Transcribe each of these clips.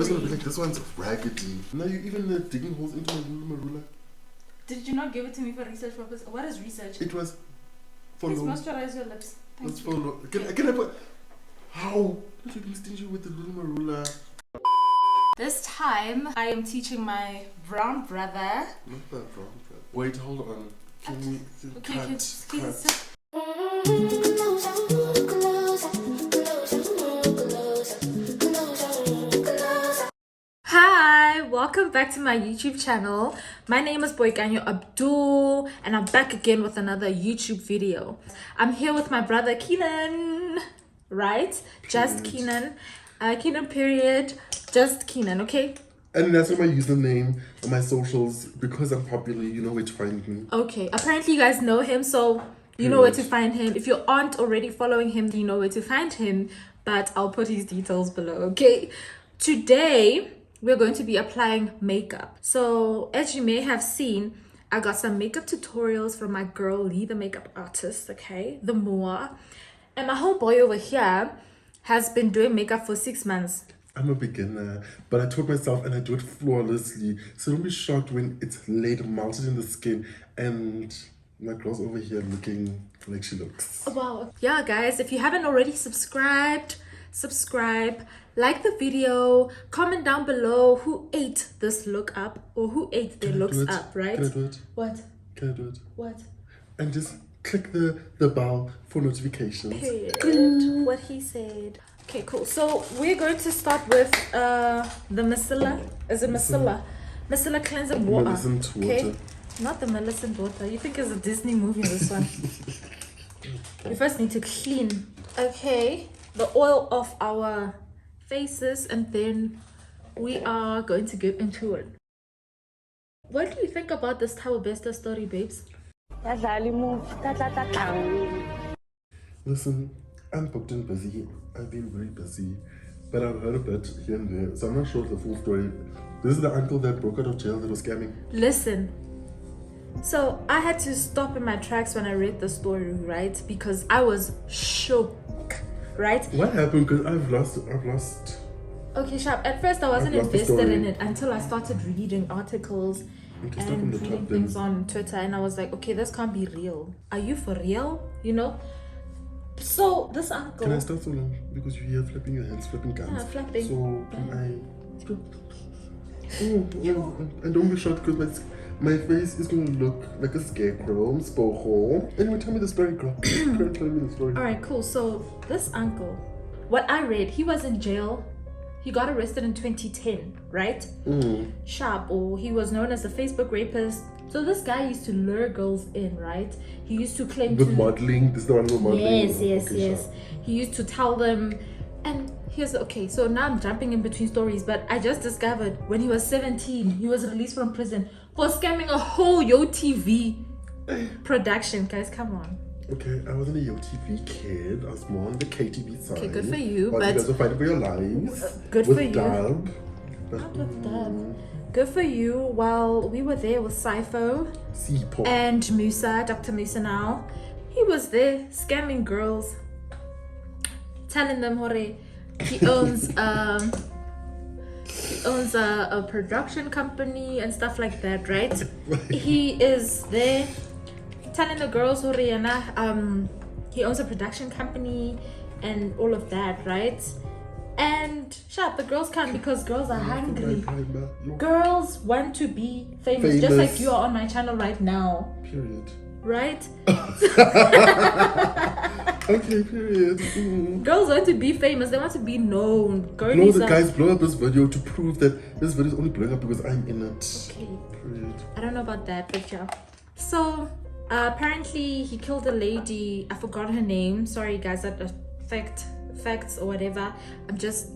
was gonna be like, this one's raggedy. Now you even digging holes into my ruler. Did you not give it to me for research purpose? What is research? It was for Please low. moisturize your lips. Thank It's you. for low. Can I put? How? Don't you stingy with the little ruler? This time I am teaching my brown brother. Not that brown. Wait, hold on. Can we Okay, cut? Hi, welcome back to my YouTube channel. My name is Boykanyo Abdul and I'm back again with another YouTube video. I'm here with my brother Keenan, right? Just Keenan. Keenan period. Just Keenan, okay? And that's not my username on my socials because I'm popular. You know where to find me. Okay, apparently you guys know him, so you know where to find him. If you aren't already following him, you know where to find him, but I'll put his details below, okay? Today, we're going to be applying makeup. So, as you may have seen, I got some makeup tutorials from my girl Lee, the makeup artist, okay? The Moa. And my homeboy over here has been doing makeup for 6 months. I'm a beginner, but I taught myself and I do it flawlessly. So don't be shocked when it's laid melted in the skin and my girl's over here looking like she looks. Wow. Yeah, guys, if you haven't already subscribe, like the video, comment down below who ate this look up or who ate their looks up, right? Can I do it? What? Can I do it? What? And just click the bell for notifications. Period. What he said. Okay, cool. So we're going to start with the micellar. Is it micellar? Micellar cleansing water. Millicent Okay. water. Not the Millicent water. You think it's a Disney movie, this one? We first need to clean. Okay. The oil off our faces and then we are going to get into it. What do you think about this THABO BESTER story, babes? Listen, I'm booked and busy. I've been very busy, but I've heard a bit here and there, so I'm not sure of the full story. This is the uncle that broke out of jail that was scamming. Listen, so I had to stop in my tracks when I read the story, right? Because I was shook, right? What happened? Because I've lost. Okay, sharp. At first I wasn't invested in it until I started reading articles and reading things on Twitter, and I was like, okay, this can't be real. Are you for real? You know? So this uncle. Can I start so long? Because you hear flapping your hands, flapping guns. Yeah, flapping. So can I? Oh, and don't be shocked because my face is going to look like a scarecrow. Spoho. Anyway, tell me the story, girl. Tell me the story. All right, cool. So this uncle, what I read, he was in jail. He got arrested in 2010, right? Sharp, or he was known as a Facebook rapist. So this guy used to lure girls in, right? He used to claim with modeling. This is the one with modeling. Yes. Sure. He used to tell them, and here's okay. So now I'm jumping in between stories, but I just discovered when he was 17, he was released from prison for scamming a whole YoTV production. Guys, come on. Okay, I wasn't a YoTV kid. I was more on the KTV side. Okay, good for you. But you guys are fighting for your lives. Good with for you. Dab. Not with Dab. Good for you. While we were there with Sifo and Musa, Dr. Musa now, he was there scamming girls, telling them hore he owns a production company and stuff like that, right? He is there telling the girls hore he owns a production company and all of that, right? And sharp, the girls can't because girls are hungry. Girls want to be famous, just like you are on my channel right now. Period. Right? Okay, period. Girls want to be famous. They want to be known. No, the guys blow up this video to prove that this video is only blowing up because I'm in it. Okay. Period. I don't know about that, but yeah. So, apparently he killed a lady. I forgot her name. Sorry, guys, that facts or whatever. I'm just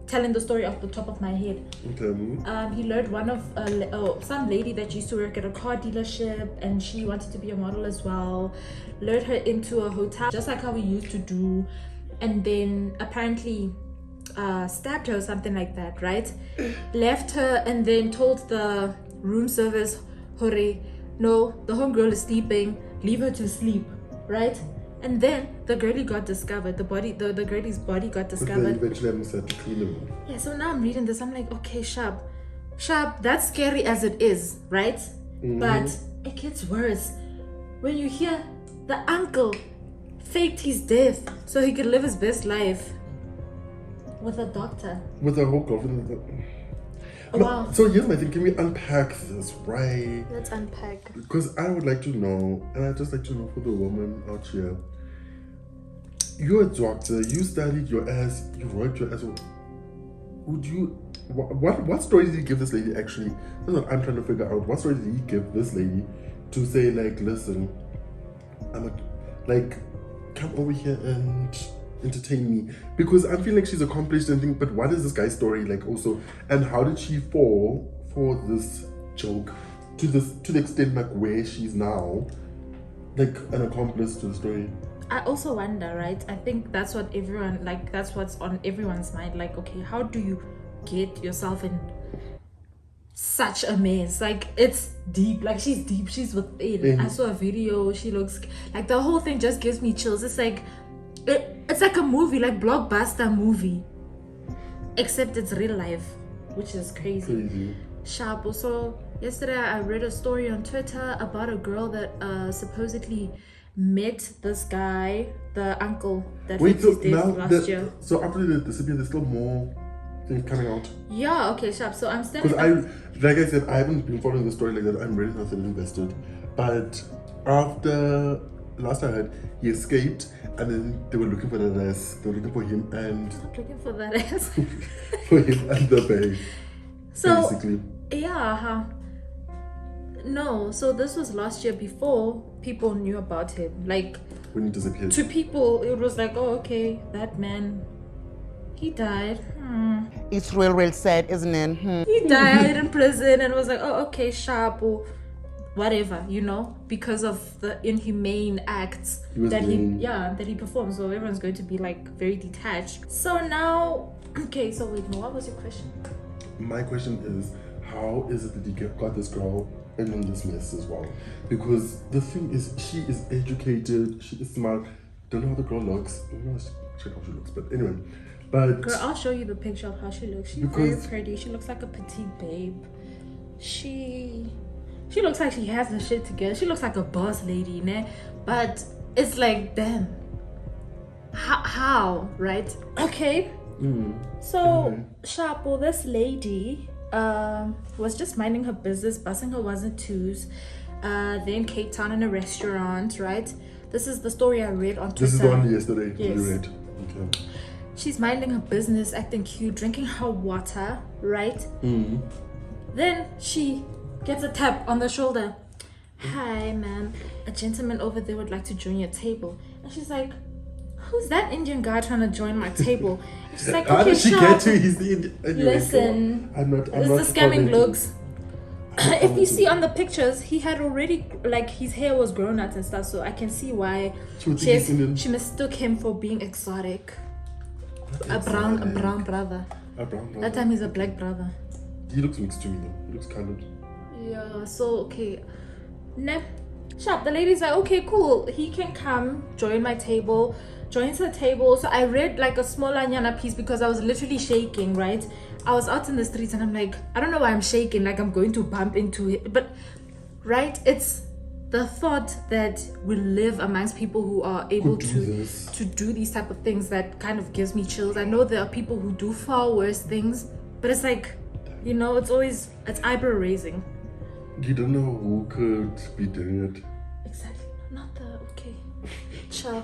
telling the story off the top of my head. Okay. He lured one of some lady that used to work at a car dealership, and she wanted to be a model as well. Lured her into a hotel, just like how we used to do, and then apparently stabbed her or something like that, right? Left her and then told the room service, hore, no, the homegirl is sleeping, leave her to sleep, right? And then the girlie got discovered. The girlie's body got But discovered. they eventually haven't said to clean them. Yeah, so now I'm reading this. I'm like, okay, Sharp, that's scary as it is, right? But it gets worse when you hear the uncle faked his death so he could live his best life with a doctor. With a whole girlfriend. Oh, No, wow. so here's my thing. Can we unpack this, right? Let's unpack. Because I would like to know, and I'd just like to know for the woman out here. You're a doctor. You studied your ass. You worked your ass. Would you? What story did he give this lady? Actually, that's what I'm trying to figure out. What story did he give this lady to say, like, listen, come over here and entertain me, because I feel like she's accomplished and things. But what is this guy's story like also, and how did she fall for this joke to the extent like where she's now, like an accomplice to the story? I also wonder, right? I think that's what that's what's on everyone's mind. Like, okay, how do you get yourself in such a mess? Like, it's deep. Like, she's deep. She's within. I saw a video. She looks like the whole thing just gives me chills. It's like it's like a movie, like blockbuster movie, except it's real life, which is crazy. Sharp. Also, yesterday I read a story on Twitter about a girl that supposedly met this guy, the uncle that faked his death last year. So after the disappearance, there's still more things coming out. Yeah, okay, Sharp. So I'm standing. Because like I said, I haven't been following the story like that. I'm really not invested. But after last I heard, he escaped, and then they were looking for that ass. They were looking for him and looking for that ass. for him and the bay. So basically, yeah. No, so this was last year before people knew about him. Like, when he disappeared. To people, it was like, oh, okay, that man, he died. It's real sad, isn't it? He died in prison, and it was like, oh, okay, Sharp, or whatever, because of the inhumane acts that he performed. So everyone's going to be like very detached. So now, okay, so wait, no, what was your question? My question is, how is it that you got this girl in this mess as well? Because the thing is, she is educated, she is smart. Don't know how the girl looks. I'm gonna check how she looks, but anyway. But girl, I'll show you the picture of how she looks. She's very pretty. She looks like a petite babe. She looks like she has her shit together. She looks like a boss lady, né? But it's like, damn, how, right? Okay. So Sharp, well, this lady was just minding her business, busting her ones and twos. They're in Cape Town in a restaurant, right? This is the story I read on Twitter. This is the one yesterday you read. Okay. She's minding her business, acting cute, drinking her water, right? Then she gets a tap on the shoulder. Hi, ma'am. A gentleman over there would like to join your table. And she's like, who's that Indian guy trying to join my table? And she's like, okay, how did she Sharp, get to his Indian? Anyway, listen, I'm not the scamming looks. If you see on the pictures, he had already, like, his hair was grown out and stuff, so I can see why she mistook him for being exotic. A brown brother. A brown brother. That time he's a black brother. He looks mixed to me though. He looks colored. Yeah, so okay. Sharp, the lady's like, okay, cool. He can come, join my table, joins the table. So I read like a small Anyana piece because I was literally shaking, right? I was out in the streets and I'm like, I don't know why I'm shaking, like I'm going to bump into it. But, right, it's the thought that we live amongst people who are able to do these type of things that kind of gives me chills. I know there are people who do far worse things, but it's like, it's eyebrow raising. You don't know who could be doing it. Exactly. Not the okay. Chill.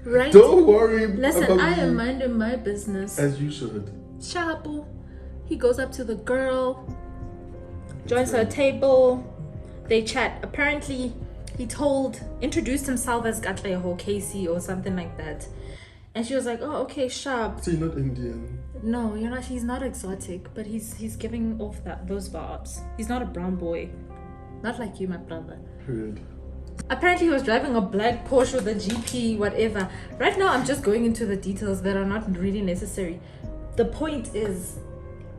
Right? Don't worry. Listen, I am minding my business. As you should. Shabu. He goes up to the girl, joins her table, they chat. Apparently, he introduced himself as Katleho Casey or something like that. And she was like, oh, okay, Sharp. So you're not Indian? No, you're not. He's not exotic, but he's giving off those vibes. He's not a brown boy. Not like you, my brother. Period. Apparently, he was driving a black Porsche with a GP, whatever. Right now, I'm just going into the details that are not really necessary. The point is,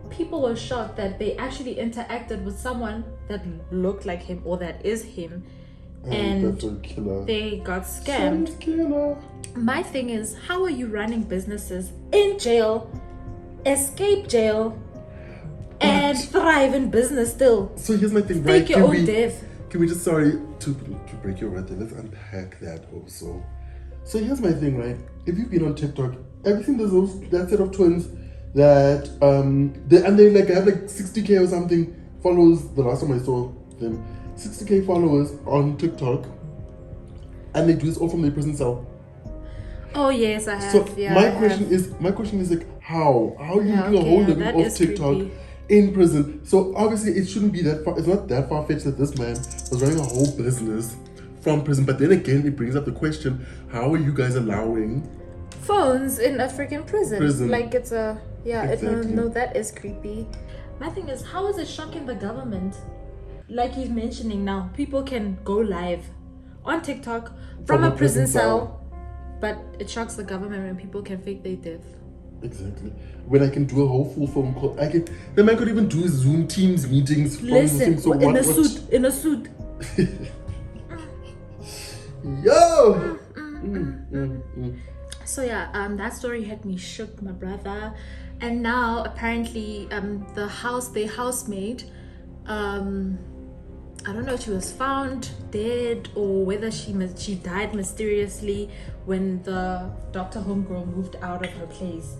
people were shocked that they actually interacted with someone that looked like him or that is him And that's a killer. they got scammed. Killer. My thing is, how are you running businesses in jail, escape jail, and thrive in business still? So here's my thing, Fake right? your own death. Can we just, sorry to break your word there, let's unpack that also. So here's my thing, right? If you've been on TikTok, everything there's that set of twins that they like have like 60K or something followers. The last time I saw them, 60K followers on TikTok, and they do this all from their prison cell. Oh yes, I have. So yeah, my question is like, how are you doing a whole living that off is TikTok creepy. in prison? So obviously it shouldn't be that far. It's not that far fetched that this man was running a whole business from prison. But then again, it brings up the question: how are you guys allowing phones in a freaking prison? Like it's a Exactly. no, that is creepy. My thing is, how is it shocking the government? Like he's mentioning now, people can go live on TikTok from a prison cell. But it shocks the government when people can fake their death. Exactly. When I can do a whole full phone call, the man could even do Zoom Teams meetings from the Listen, same. So in a suit. Yo. So yeah, that story had me shook, my brother. And now apparently, their housemaid, I don't know if she was found dead or whether she died mysteriously when the Dr. Homegirl moved out of her place.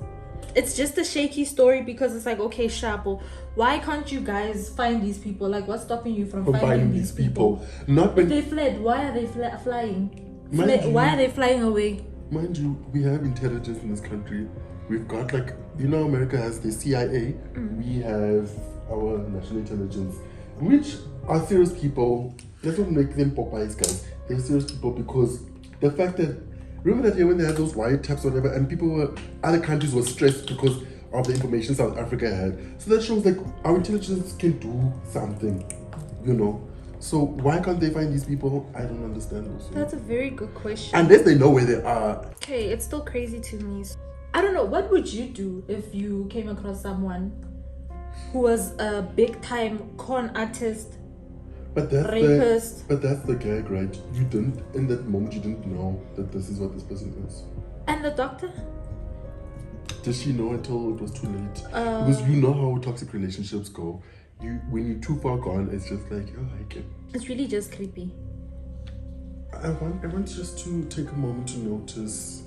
It's just a shaky story because it's like, okay, Shapo, why can't you guys find these people? Like, what's stopping you from finding these people? Not If when they fled, why are they flying? Mind Why you- are they flying away? Mind you, we have intelligence in this country. We've got like, America has the CIA. We have our national intelligence, which are serious people. Let's not make them Popeyes, guys. They're serious people because the fact that, remember that year when they had those wiretaps or whatever, and other countries were stressed because of the information South Africa had. So that shows like our intelligence can do something, So why can't they find these people? I don't understand also. That's a very good question. Unless they know where they are. Okay, it's still crazy to me. I don't know, what would you do if you came across someone who was a big time con artist, But that's rapist? But that's the gag, right? You didn't, in that moment, you didn't know that this is what this person is. And the doctor? Did she know until it was too late? Because you know how toxic relationships go. When you're too far gone, it's just like, It's really just creepy. I want just to take a moment to notice.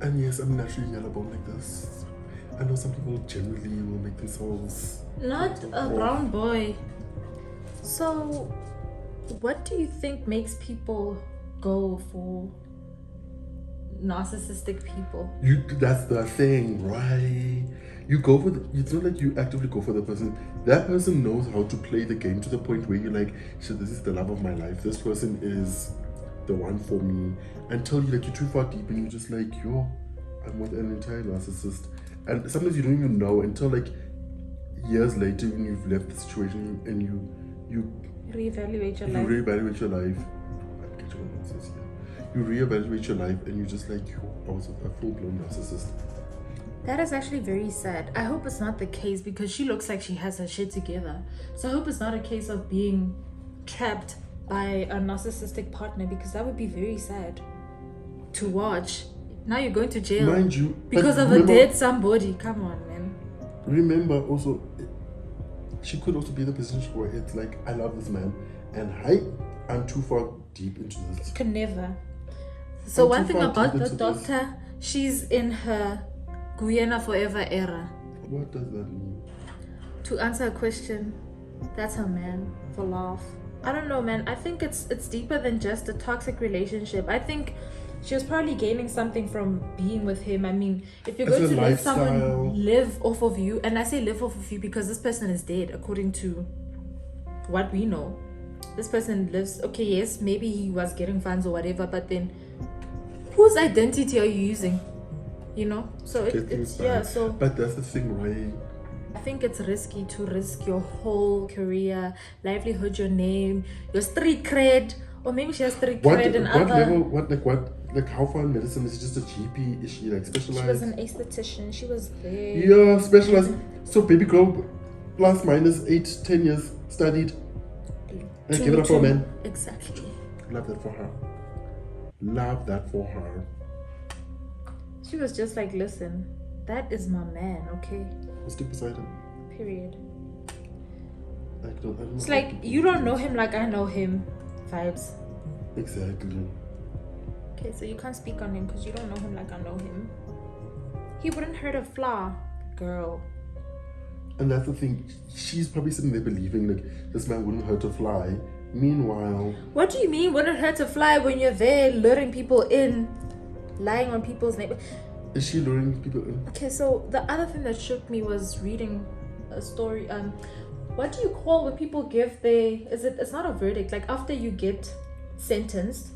And yes, I'm naturally yellow bone like this. I know some people generally will make themselves Not a brown boy. So, what do you think makes people go for narcissistic people? That's the thing, right? You go for it's not like you actively go for the person. That person knows how to play the game to the point where you're like, shit, this is the love of my life. This person is the one for me. Until you're too far deep and you're just like, I'm with an entire narcissist. And sometimes you don't even know until years later when you've left the situation and you Reevaluate your life. reevaluate your life. I'm catching on nonsense here. You reevaluate your life and you're just like, I was a full-blown narcissist. That is actually very sad. I hope it's not the case because she looks like she has her shit together. So I hope it's not a case of being trapped by a narcissistic partner because that would be very sad to watch. Now you're going to jail. Mind you, because of a dead somebody. Come on, man. Remember also, she could also be in the position where it's like, I love this man and I'm too far deep into this. Could never. So I'm one too thing far about deep the into this. doctor, she's in her Guyana forever era. What does that mean? To answer a question, that's her man for laugh. I don't know, man. I think it's deeper than just a toxic relationship. I think she was probably gaining something from being with him. I mean, if you're It's going a to let lifestyle. someone live off of you, and I say live off of you because this person is dead according to what we know. This person lives, okay, yes, maybe he was getting funds or whatever, but then whose identity are you using? So it's yeah, so But that's the thing, right? I think it's risky to risk your whole career, livelihood, your name, your street cred, or maybe she has street cred and What other. level, how far in medicine? Is she just a GP? Is she specialized? She was an aesthetician. She was there. Yeah, specialized. So baby girl, plus minus 8-10 years studied. And give it up for a man. Exactly. Love that for her. Love that for her. She was just like, listen, that is my man, okay? Stick beside him. Period. I don't It's know like, how people you do don't know it. him like I know him vibes. Exactly. Okay, so you can't speak on him because you don't know him like I know him. He wouldn't hurt a fly, girl. And that's the thing. She's probably sitting there believing like this man wouldn't hurt a fly. Meanwhile, What do you mean wouldn't hurt a fly when you're there luring people in, lying on people's neighbor? is she luring people in? Okay, so the other thing that shook me was reading a story. What do you call when people give it's not a verdict, like after you get sentenced,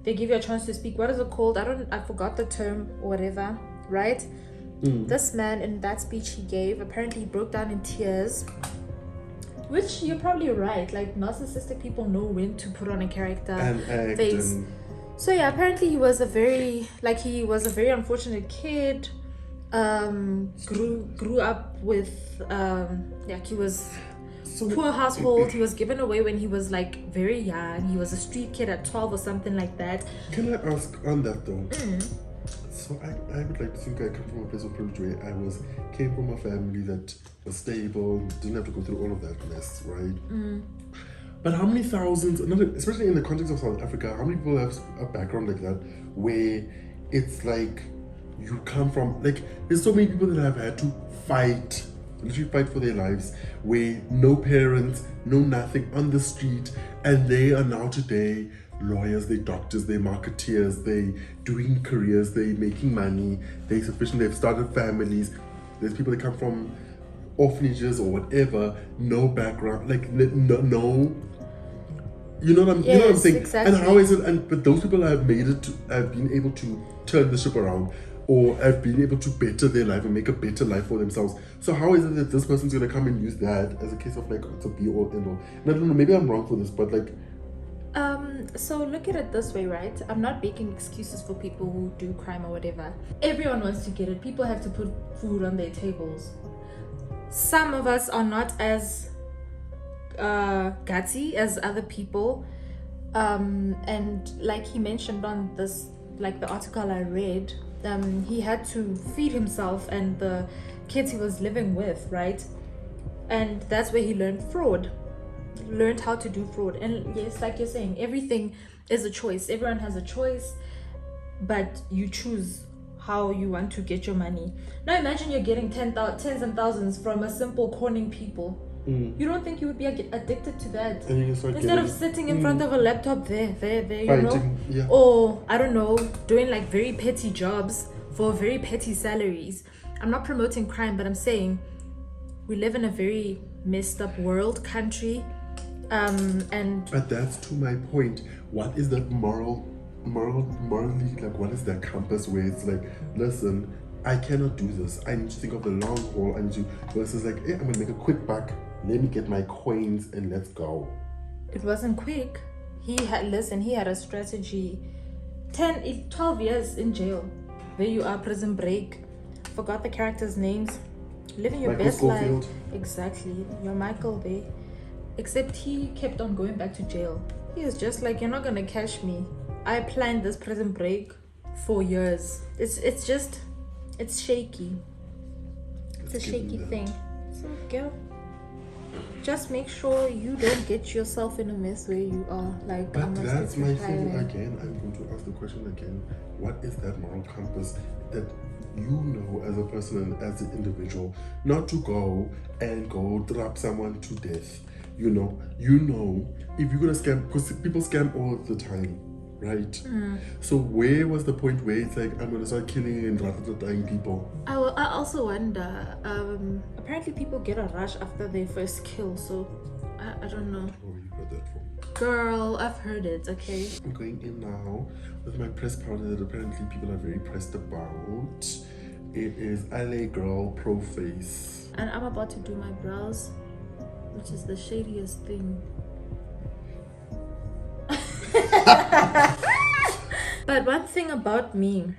they give you a chance to speak. What is it called? I forgot the term or whatever, right? This man, in that speech he gave, apparently he broke down in tears, which you're probably right. Like, narcissistic people know when to put on a character And act face. and So yeah, apparently he was a very unfortunate kid. Grew up with he was poor household. He was given away when he was like very young. He was a street kid at 12 or something like that. can I ask on that though? So I would like to think I come from a place of privilege where came from a family that was stable, didn't have to go through all of that mess, right? But how many thousands, especially in the context of South Africa, how many people have a background like that where it's like you come from, like, there's so many people that have had to literally fight for their lives, where no parents, no nothing, on the street, and they are now today lawyers, they're doctors, they're marketeers, they doing careers, they making money, they're sufficient, they've started families. There's people that come from orphanages or whatever, no background, like no. You know what I'm Yes, saying? exactly. And how is it? But those people have been able to turn the ship around, or have been able to better their life and make a better life for themselves. So how is it that this person's gonna come and use that as a case of like it's a be all end all? And I don't know, maybe I'm wrong for this, but like. So look at it this way, right? I'm not making excuses for people who do crime or whatever. Everyone wants to get it. People have to put food on their tables. Some of us are not as gutsy as other people, and like he mentioned on this, like the article I read, he had to feed himself and the kids he was living with, right? And that's where he learned how to do fraud. And yes, like you're saying, everything is a choice. Everyone has a choice, but you choose how you want to get your money. Now imagine you're getting tens and thousands from a simple conning people. You don't think you would be addicted to that? And you can start Instead of getting- sitting in front of a laptop there, you Fighting, know? yeah. Or, I don't know, doing like very petty jobs for very petty salaries. I'm not promoting crime, but I'm saying we live in a very messed up world, country. And But that's to my point. What is that morally, like, what is that compass where it's like, listen, I cannot do this. I need to think of the long haul. I need to, versus like, hey, I'm gonna make a quick buck. Let me get my coins and let's go. it wasn't quick. He had a strategy. 12 years in jail. There you are, prison break. Forgot the characters' names. Living your Michael best Scofield. life. Exactly. You're Michael there. Except he kept on going back to jail. He is just like, you're not gonna catch me. I planned this prison break for years. It's shaky. It's a shaky thing. So girl, just make sure you don't get yourself in a mess where you are like. But I'm a that's my thing retiring. again. I'm going to ask the question again. What is that moral compass that you know as a person and as an individual not to go trap someone to death? You know, if you're gonna scam, because people scam all the time, right? So where was the point where it's like, I'm gonna start killing and dying people? I also wonder. Apparently, people get a rush after their first kill. So I don't know. Where you heard that from? Girl, I've heard it. Okay. I'm going in now with my press powder that apparently people are very pressed about. It is LA Girl Pro Face. And I'm about to do my brows, which is the shadiest thing. But one thing about me,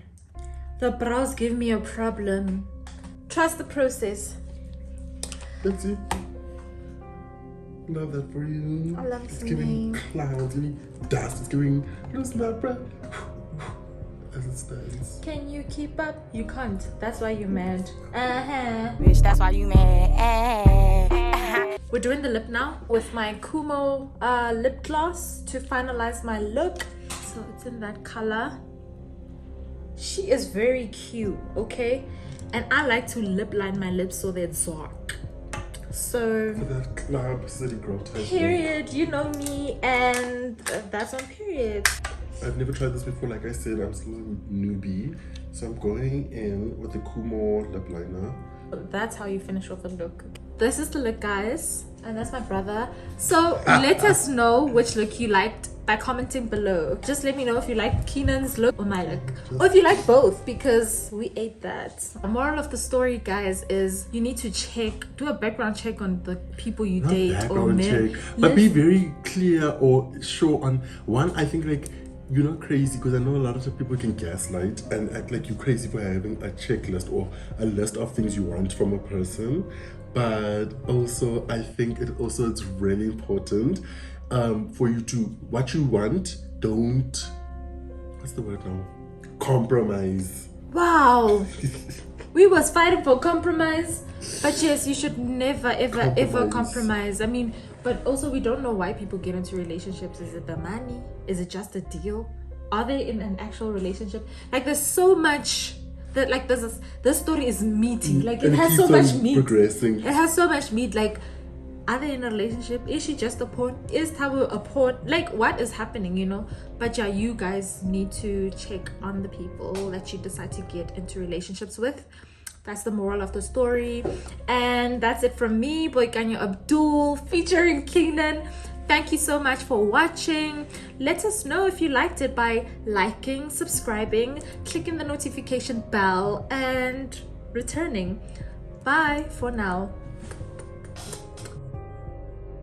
the brows give me a problem. Trust the process. That's it. Love that for you. I love It's singing. giving clouds, it's giving dust, it's giving lose my breath as it stands. Can you keep up? You can't. That's why you're mad. Bitch, that's why you mad. We're doing the lip now with my Kumo lip gloss to finalize my look. So it's in that color. She is very cute, okay? And I like to lip line my lips so they're dark. So, For that club city girl type. period, you know me, and that's on period. I've never tried this before, like I said, I'm still a newbie. So I'm going in with the Kumo lip liner. That's how you finish off a look. This is the look, guys, and that's my brother. So let us know which look you liked by commenting below. Just let me know if you like Keenan's look or my look, or if you like both, because we ate that. The moral of the story, guys, is you need to do a background check on the people you Not date or background marry. check, but be very clear or sure on one. I think like you're not crazy, because I know a lot of people can gaslight and act like you're crazy for having a checklist or a list of things you want from a person. But also I think it's really important for you to, what you want, don't, what's the word now, compromise. Wow. We was fighting for compromise, but yes, you should never ever compromise. I mean, but also we don't know why people get into relationships. Is it the money? Is it just a deal? Are they in an actual relationship? Like, there's so much that, like, this story is meaty. Like, it And has so keeps much on meat. progressing. It has so much meat. Like, are they in a relationship? Is she just a pawn? Is THABO a pawn? Like, what is happening, you know? But yeah, you guys need to check on the people that you decide to get into relationships with. That's the moral of the story. And that's it from me, Boykanya Abdul, featuring Keenan. Thank you so much for watching. Let us know if you liked it by liking, subscribing, clicking the notification bell, and returning. Bye for now.